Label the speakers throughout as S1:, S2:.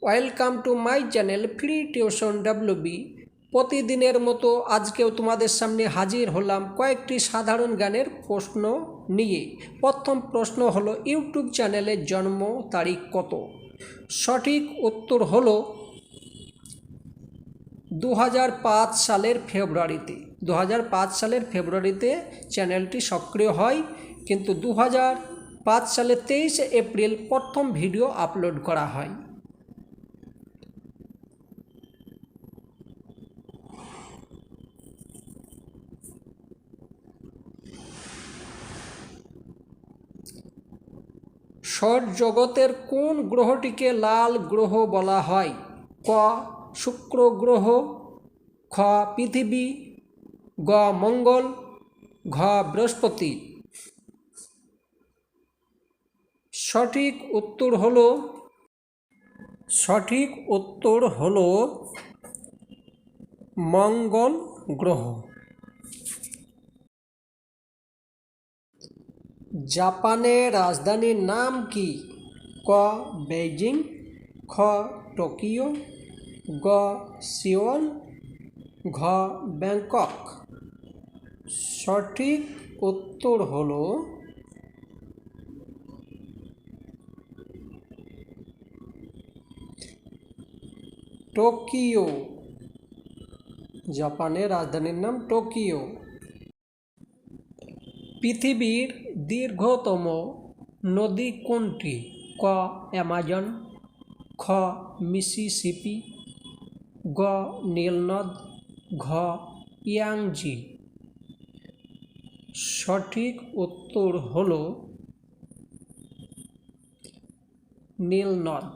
S1: Welcome to my channel free tuition WB. প্রতিদিনের মতো আজকেও তোমাদের সামনে হাজির হলাম কয়েকটি সাধারণ জ্ঞানের প্রশ্ন নিয়ে। প্রথম প্রশ্ন হলো, ইউটিউব চ্যানেলের জন্ম তারিখ কত? সঠিক উত্তর হলো 2005 সালের ফেব্রুয়ারিতে। 2005 সালের ফেব্রুয়ারিতে চ্যানেলটি সক্রিয় হয়, কিন্তু 2005 সালের 23 এপ্রিল প্রথম ভিডিও আপলোড করা হয়। সৌরজগতের কোন গ্রহটিকে লাল গ্রহ বলা হয়? ক শুক্র গ্রহ, খ পৃথিবী, গ মঙ্গল, ঘ বৃহস্পতি। সঠিক উত্তর হলো মঙ্গল গ্রহ। জাপানের রাজধানীর নাম কি? ক বেইজিং, খ টোকিও, গ সিওল, ঘ ব্যাংকক। সঠিক উত্তর হলো টোকিও। জাপানের রাজধানীর নাম টোকিও। পৃথিবীর দীর্ঘতম নদী কোনটি? ক অ্যামাজন, খ মিসিসিপি, গ নীলনদ, ঘ ইয়াংজি। সঠিক উত্তর হলো নীলনদ।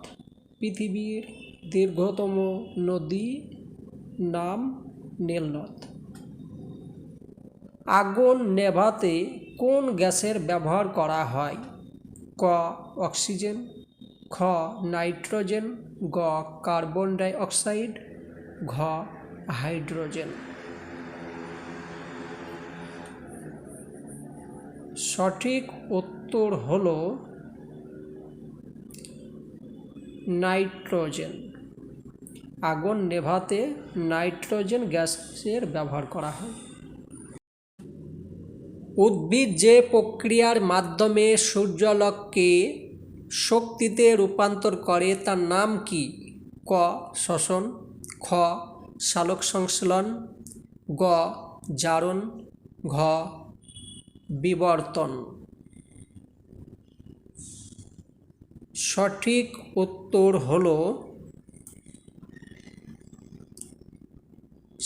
S1: পৃথিবীর দীর্ঘতম নদী নাম নীলনদ। আগুন নেভাতে কোন গ্যাসের ব্যবহার করা হয়? ক অক্সিজেন, খ নাইট্রোজেন, গ কার্বন ডাই অক্সাইড, ঘ হাইড্রোজেন। সঠিক উত্তর হলো নাইট্রোজেন। আগুন নেভাতে নাইট্রোজেন গ্যাসের ব্যবহার করা হয়। উদ্ভিদ যে প্রক্রিয়ার মাধ্যমে সূর্যালোককে শক্তিতে রূপান্তর করে তার নাম কি? ক শ্বসন, খ সালোকসংশ্লেষণ, গ জারণ, ঘ বিবর্তন। সঠিক উত্তর হলো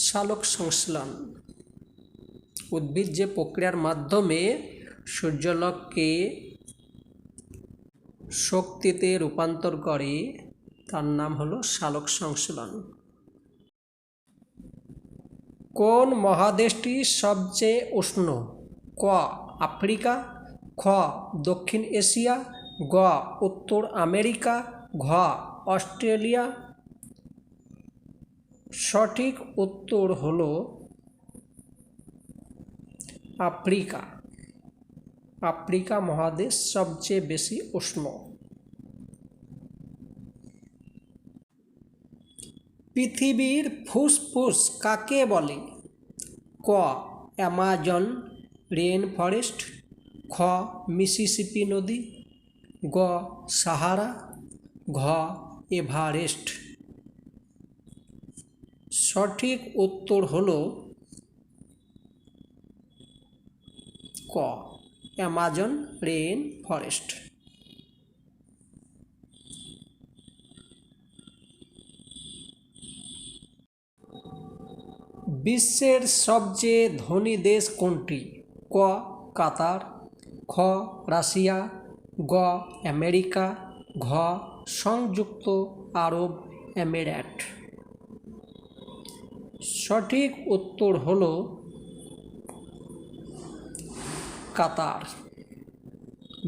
S1: সালোকসংশ্লেষণ। উদ্ভিদ যে প্রক্রিয়ার মাধ্যমে সূর্যালোককে শক্তিতে রূপান্তর করে তার নাম হলো সালোকসংশ্লেষণ। কোন মহাদেশটি সবচেয়ে উষ্ণ? ক আফ্রিকা, খ দক্ষিণ এশিয়া, গ উত্তর আমেরিকা, ঘ অস্ট্রেলিয়া। সঠিক উত্তর হলো আফ্রিকা। আফ্রিকা মহাদেশ সবচেয়ে বেশি উষ্ণ। পৃথিবীর ফুসফুস কাকে বলে? ক অ্যামাজন রেইন ফরেস্ট, খ মিসিসিপি নদী, গ সাহারা, ঘ এভারেস্ট। সঠিক উত্তর হলো ক অ্যামাজন রেইন ফরেস্ট। বিশ্বের সবচেয়ে ধনী দেশ কোনটি? ক কাতার, খ রাশিয়া, গ আমেরিকা, ঘ সংযুক্ত আরব আমিরাত। সঠিক উত্তর হলো কাতার।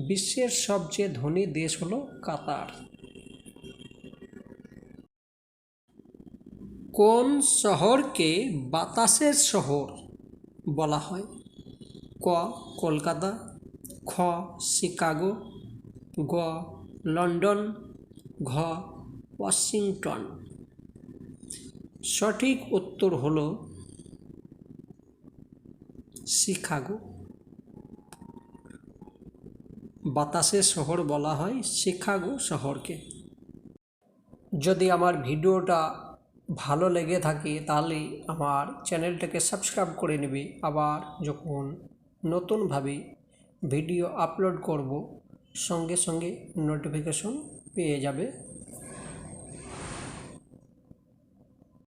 S1: বিশ্বের সবচেয়ে ধনী দেশ হলো কাতার। কোন শহরকে বাতাসের শহর বলা হয়? ক কলকাতা, খ শিকাগো, গ লন্ডন, ঘ ওয়াশিংটন। সঠিক উত্তর হলো শিকাগো। বাতাসের শহর বলা হয় শিকাগো শহরকে। যদি আমার ভিডিওটা ভালো লেগে থাকে তাহলে আমার চ্যানেলটাকে সাবস্ক্রাইব করে নেবে। আবার যখন নতুনভাবে ভিডিও আপলোড করব সঙ্গে সঙ্গে নোটিফিকেশন পেয়ে যাবে।